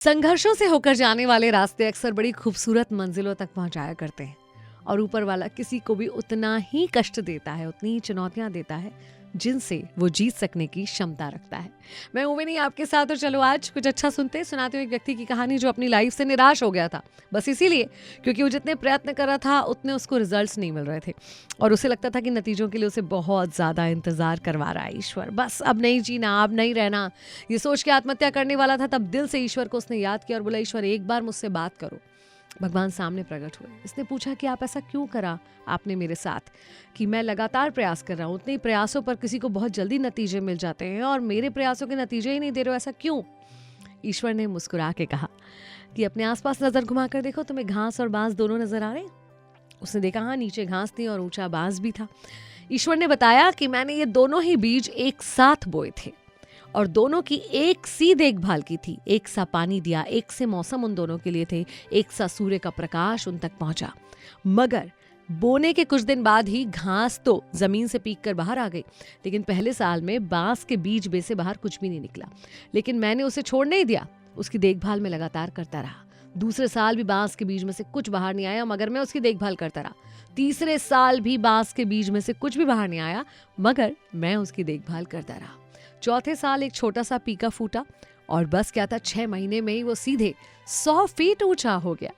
संघर्षों से होकर जाने वाले रास्ते अक्सर बड़ी खूबसूरत मंजिलों तक पहुंचाया करते हैं और ऊपर वाला किसी को भी उतना ही कष्ट देता है, उतनी ही चुनौतियां देता है जिनसे वो जीत सकने की क्षमता रखता है। मैं हूं विनी आपके साथ और चलो आज कुछ अच्छा सुनाते हुए एक व्यक्ति की कहानी जो अपनी लाइफ से निराश हो गया था, बस इसीलिए क्योंकि वो जितने प्रयत्न कर रहा था उतने उसको रिजल्ट्स नहीं मिल रहे थे और उसे लगता था कि नतीजों के लिए उसे बहुत ज़्यादा इंतजार करवा रहा है ईश्वर। बस अब नहीं जीना, अब नहीं रहना, ये सोच के आत्महत्या करने वाला था। तब दिल से ईश्वर को उसने याद किया और बोला, ईश्वर एक बार मुझसे बात करो। भगवान सामने प्रकट हुए। इसने पूछा कि आप ऐसा क्यों करा आपने मेरे साथ, कि मैं लगातार प्रयास कर रहा हूँ, उतने प्रयासों पर किसी को बहुत जल्दी नतीजे मिल जाते हैं और मेरे प्रयासों के नतीजे ही नहीं दे रहे हो, ऐसा क्यों? ईश्वर ने मुस्कुरा के कहा कि अपने आसपास नजर घुमाकर देखो, तुम्हें घास और बांस दोनों नजर आ रहे हैं? उसने देखा, हाँ, नीचे घास थी और ऊंचा बांस भी था। ईश्वर ने बताया कि मैंने ये दोनों ही बीज एक साथ बोए थे और दोनों की एक सी देखभाल की थी। एक सा पानी दिया, एक से मौसम उन दोनों के लिए थे, एक सा सूर्य का प्रकाश उन तक पहुंचा। मगर बोने के कुछ दिन बाद ही घास तो जमीन से पीक कर बाहर आ गई, लेकिन पहले साल में बांस के बीज में से बाहर कुछ भी नहीं निकला। लेकिन मैंने उसे छोड़ नहीं दिया, उसकी देखभाल में लगातार करता रहा। दूसरे साल भी बांस के बीज में से कुछ बाहर नहीं आया, मगर मैं उसकी देखभाल करता रहा। तीसरे साल भी बांस के बीज में से कुछ भी बाहर नहीं आया, मगर मैं उसकी देखभाल करता रहा। चौथे साल एक छोटा सा पीका फूटा और बस क्या था, 6 महीने में ही वो सीधे 100 फीट ऊंचा हो गया।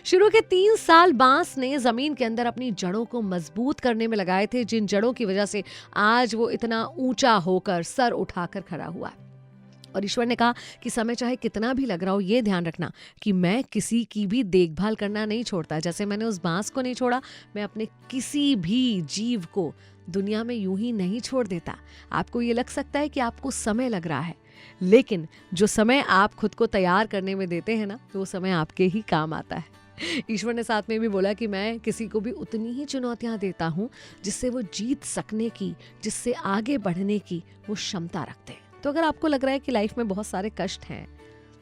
शुरू के 3 साल बांस ने जमीन के अंदर अपनी जड़ों को मजबूत करने में लगाए थे, जिन जड़ों की वजह से आज वो इतना ऊंचा होकर सर उठाकर खड़ा हुआ है। और ईश्वर ने कहा कि समय चाहे कितना भी लग रहा हो, ये ध्यान रखना कि मैं किसी की भी देखभाल करना नहीं छोड़ता। जैसे मैंने उस बांस को नहीं छोड़ा, मैं अपने किसी भी जीव को दुनिया में यूं ही नहीं छोड़ देता। आपको ये लग सकता है कि आपको समय लग रहा है, लेकिन जो समय आप खुद को तैयार करने में देते हैं ना, तो वो समय आपके ही काम आता है। ईश्वर ने साथ में भी बोला कि मैं किसी को भी उतनी ही चुनौतियां देता हूं जिससे वो जीत सकने की, जिससे आगे बढ़ने की वो क्षमता रखते हैं। तो अगर आपको लग रहा है कि लाइफ में बहुत सारे कष्ट हैं,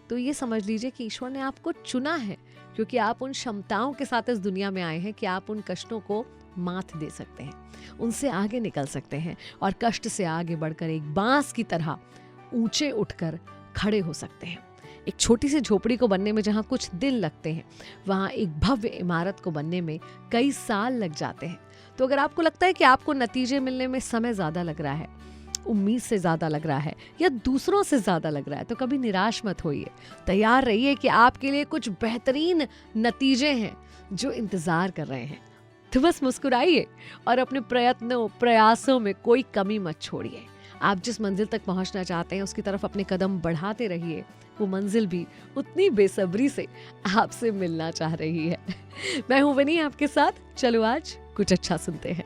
तो ये समझ लीजिए कि ईश्वर ने आपको चुना है, क्योंकि आप उन क्षमताओं के साथ इस दुनिया में आए हैं कि आप उन कष्टों को मात दे सकते हैं, उनसे आगे निकल सकते हैं और कष्ट से आगे बढ़कर एक बांस की तरह ऊंचे उठकर खड़े हो सकते हैं। एक छोटी सी झोपड़ी को बनने में जहां कुछ दिन लगते हैं, वहां एक भव्य इमारत को बनने में कई साल लग जाते हैं। तो अगर आपको लगता है कि आपको नतीजे मिलने में समय ज्यादा लग रहा है, उम्मीद से ज्यादा लग रहा है या दूसरों से ज्यादा लग रहा है, तो कभी निराश मत होइए। तैयार रहिए कि आपके लिए कुछ बेहतरीन नतीजे हैं जो इंतजार कर रहे हैं। तो बस मुस्कुराइए और अपने प्रयासों में कोई कमी मत छोड़िए। आप जिस मंजिल तक पहुंचना चाहते हैं उसकी तरफ अपने कदम बढ़ाते रहिए। वो मंजिल भी उतनी बेसब्री से आपसे मिलना चाह रही है। मैं हूं विनी आपके साथ। चलो आज कुछ अच्छा सुनते हैं।